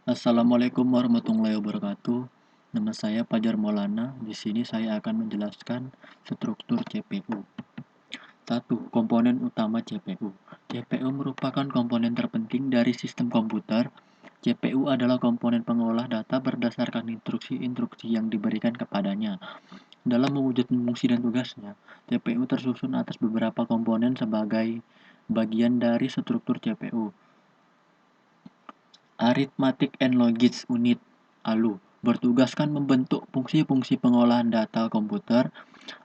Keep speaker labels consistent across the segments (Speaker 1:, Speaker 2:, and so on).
Speaker 1: Assalamualaikum warahmatullahi wabarakatuh. Nama saya Fajar Maulana. Di sini saya akan menjelaskan struktur CPU. 1. Komponen utama CPU. CPU merupakan komponen terpenting dari sistem komputer. CPU adalah komponen pengolah data berdasarkan instruksi-instruksi yang diberikan kepadanya. Dalam mewujudkan fungsi dan tugasnya, CPU tersusun atas beberapa komponen sebagai bagian dari struktur CPU. Arithmetic and Logic Unit (ALU) bertugaskan membentuk fungsi-fungsi pengolahan data komputer.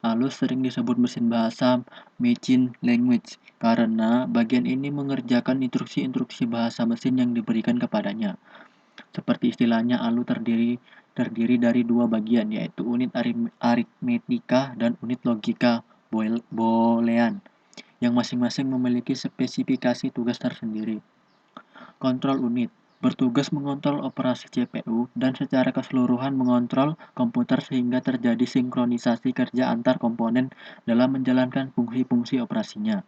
Speaker 1: ALU sering disebut mesin bahasa (machine language) karena bagian ini mengerjakan instruksi-instruksi bahasa mesin yang diberikan kepadanya. Seperti istilahnya, ALU terdiri dari dua bagian, yaitu unit aritmetika dan unit logika boolean, yang masing-masing memiliki spesifikasi tugas tersendiri. Kontrol unit bertugas mengontrol operasi CPU dan secara keseluruhan mengontrol komputer sehingga terjadi sinkronisasi kerja antar komponen dalam menjalankan fungsi-fungsi operasinya.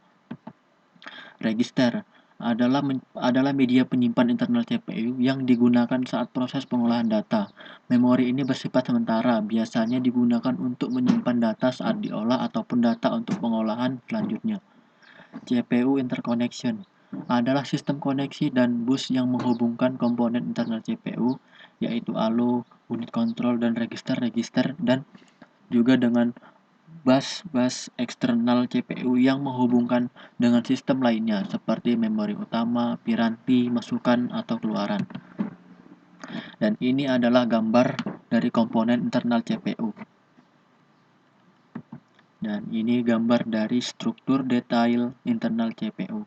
Speaker 1: Register adalah media penyimpan internal CPU yang digunakan saat proses pengolahan data. Memori ini bersifat sementara, biasanya digunakan untuk menyimpan data saat diolah ataupun data untuk pengolahan selanjutnya. CPU interconnection adalah sistem koneksi dan bus yang menghubungkan komponen internal CPU, yaitu ALU, unit kontrol, dan register-register, dan juga dengan bus eksternal CPU yang menghubungkan dengan sistem lainnya seperti memori utama, piranti, masukan, atau keluaran. Dan ini adalah gambar dari komponen internal CPU. Dan ini gambar dari struktur detail internal CPU.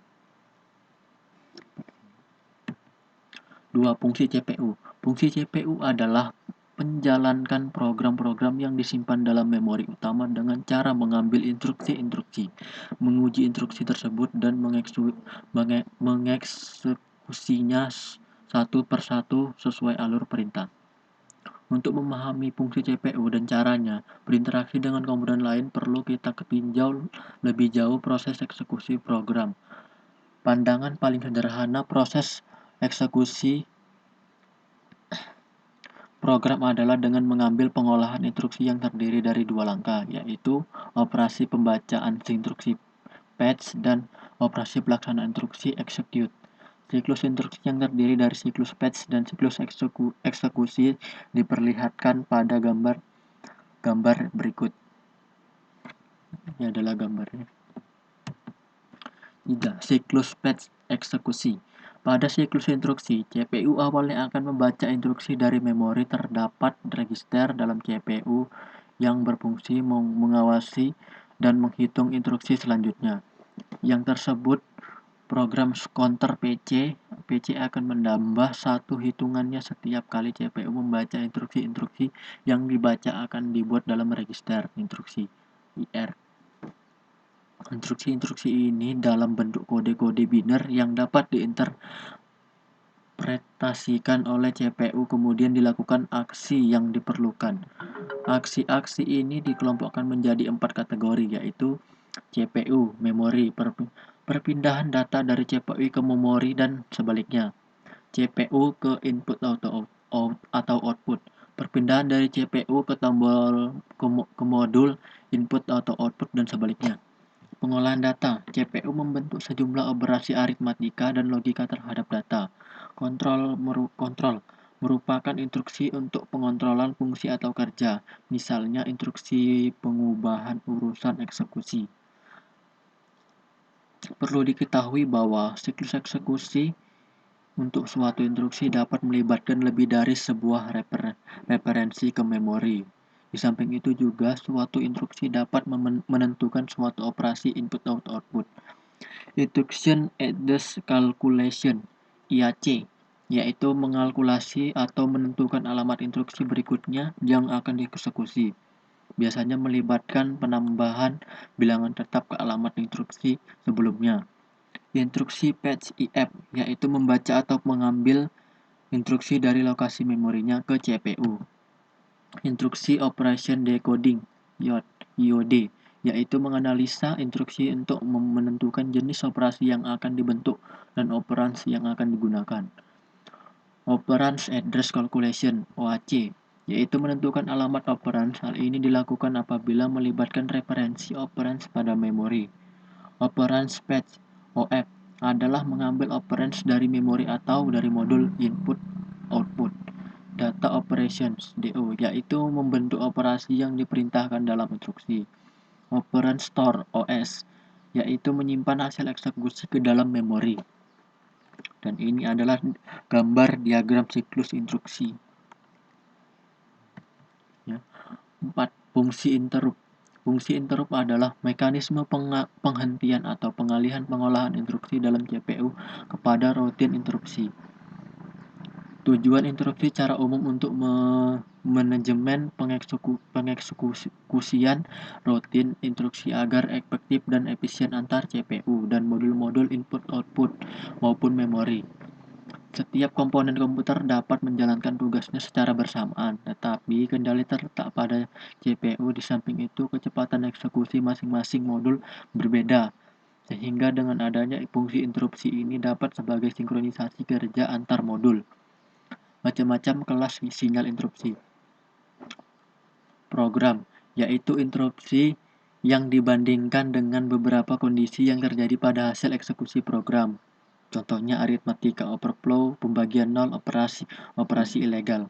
Speaker 1: 2. Fungsi CPU. Fungsi CPU adalah menjalankan program-program yang disimpan dalam memori utama dengan cara mengambil instruksi-instruksi, menguji instruksi tersebut, dan mengeksekusinya satu persatu sesuai alur perintah. Untuk memahami fungsi CPU dan caranya berinteraksi dengan komponen lain, perlu kita tinjau lebih jauh proses eksekusi program. Pandangan paling sederhana proses eksekusi program adalah dengan mengambil pengolahan instruksi yang terdiri dari dua langkah, yaitu operasi pembacaan instruksi fetch dan operasi pelaksanaan instruksi execute. Siklus instruksi yang terdiri dari siklus fetch dan siklus eksekusi diperlihatkan pada gambar berikut. Ini adalah gambarnya. 3. Siklus fetch eksekusi. Pada siklus instruksi, CPU awalnya akan membaca instruksi dari memori. Terdapat register dalam CPU yang berfungsi mengawasi dan menghitung instruksi selanjutnya. Yang tersebut program counter PC. PC akan menambah satu hitungannya setiap kali CPU membaca instruksi-instruksi yang dibaca akan dibuat dalam register instruksi IR. Instruksi-instruksi ini dalam bentuk kode-kode biner yang dapat diinterpretasikan oleh CPU, kemudian dilakukan aksi yang diperlukan. Aksi-aksi ini dikelompokkan menjadi 4 kategori, yaitu CPU, memori, perpindahan data dari CPU ke memori dan sebaliknya, CPU ke input atau output, perpindahan dari CPU ke tombol ke modul input atau output dan sebaliknya. Pengolahan data. CPU membentuk sejumlah operasi aritmatika dan logika terhadap data. Kontrol merupakan instruksi untuk pengontrolan fungsi atau kerja, misalnya instruksi pengubahan urusan eksekusi. Perlu diketahui bahwa siklus eksekusi untuk suatu instruksi dapat melibatkan lebih dari sebuah referensi ke memori. Di samping itu juga suatu instruksi dapat menentukan suatu operasi input-output. Instruction Address Calculation (IAC), yaitu mengalkulasi atau menentukan alamat instruksi berikutnya yang akan dieksekusi. Biasanya melibatkan penambahan bilangan tetap ke alamat instruksi sebelumnya. Instruksi fetch IF, yaitu membaca atau mengambil instruksi dari lokasi memorinya ke CPU. Instruksi Operation Decoding (IOD), yaitu menganalisa instruksi untuk menentukan jenis operasi yang akan dibentuk dan operansi yang akan digunakan. Operand Address Calculation (OAC), yaitu menentukan alamat operand. Hal ini dilakukan apabila melibatkan referensi operand pada memori. Operand Fetch (OF) adalah mengambil operands dari memori atau dari modul input-output. Data Operations (DO), yaitu membentuk operasi yang diperintahkan dalam instruksi. Operand Store (OS), yaitu menyimpan hasil eksekusi ke dalam memori. Dan ini adalah gambar diagram siklus instruksi. Ya. 4. Fungsi interrupt. Fungsi interrupt adalah mekanisme penghentian atau pengalihan pengolahan instruksi dalam CPU kepada routine interupsi. Tujuan interupsi secara umum untuk manajemen pengeksekusian rutin instruksi agar efektif dan efisien antar CPU dan modul-modul input-output maupun memori. Setiap komponen komputer dapat menjalankan tugasnya secara bersamaan, tetapi kendali terletak pada CPU. Di samping itu, kecepatan eksekusi masing-masing modul berbeda, sehingga dengan adanya fungsi interupsi ini dapat sebagai sinkronisasi kerja antar modul. Macam-macam kelas sinyal interupsi. Program, yaitu interupsi yang dibandingkan dengan beberapa kondisi yang terjadi pada hasil eksekusi program. Contohnya aritmatika overflow, pembagian nol, operasi ilegal.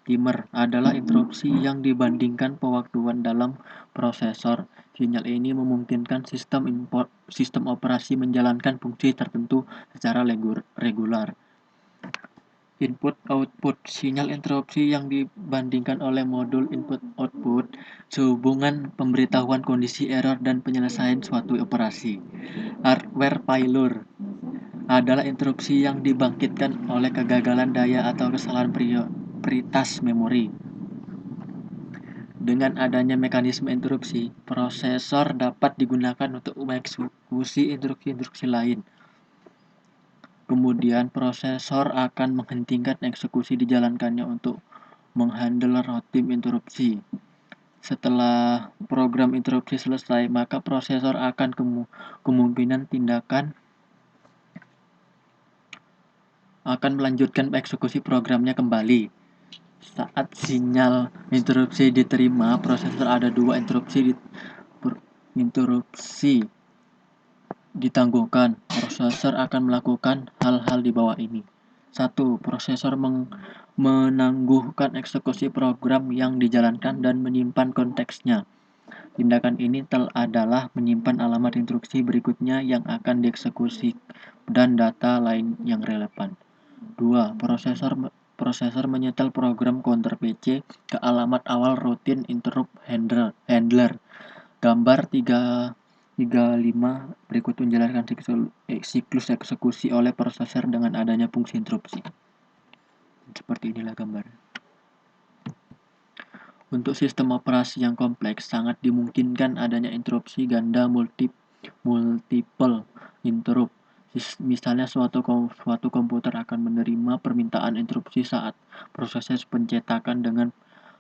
Speaker 1: Timer adalah interupsi yang dibandingkan pewaktuan dalam prosesor. Sinyal ini memungkinkan sistem operasi menjalankan fungsi tertentu secara regular. Input-output, sinyal interupsi yang dibandingkan oleh modul input-output sehubungan pemberitahuan kondisi error dan penyelesaian suatu operasi. Hardware failure adalah interupsi yang dibangkitkan oleh kegagalan daya atau kesalahan prioritas memori. Dengan adanya mekanisme interupsi, prosesor dapat digunakan untuk mengeksekusi instruksi-instruksi lain. Kemudian prosesor akan menghentikan eksekusi dijalankannya untuk menghandle routine interupsi. Setelah program interupsi selesai, maka prosesor akan kemungkinan tindakan akan melanjutkan eksekusi programnya kembali. Saat sinyal interupsi diterima, prosesor ada dua interupsi ditangguhkan. Prosesor akan melakukan hal-hal di bawah ini. 1. Prosesor menangguhkan eksekusi program yang dijalankan dan menyimpan konteksnya. Tindakan ini adalah menyimpan alamat instruksi berikutnya yang akan dieksekusi dan data lain yang relevan. 2. Prosesor menyetel program counter PC ke alamat awal routine interrupt handler. Gambar 3 35 berikut menjelaskan siklus eksekusi oleh prosesor dengan adanya fungsi interupsi. Seperti inilah gambar. Untuk sistem operasi yang kompleks, sangat dimungkinkan adanya interupsi ganda multiple interrupt. Misalnya suatu komputer akan menerima permintaan interupsi saat proses pencetakan dengan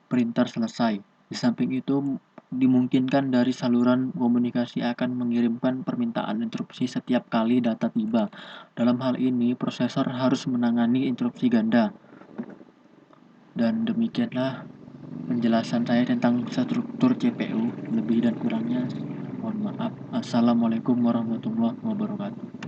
Speaker 1: printer selesai. Di samping itu, dimungkinkan dari saluran komunikasi akan mengirimkan permintaan interupsi setiap kali data tiba. Dalam hal ini, prosesor harus menangani interupsi ganda. Dan demikianlah penjelasan saya tentang struktur CPU. Lebih dan kurangnya mohon maaf. Assalamualaikum warahmatullahi wabarakatuh.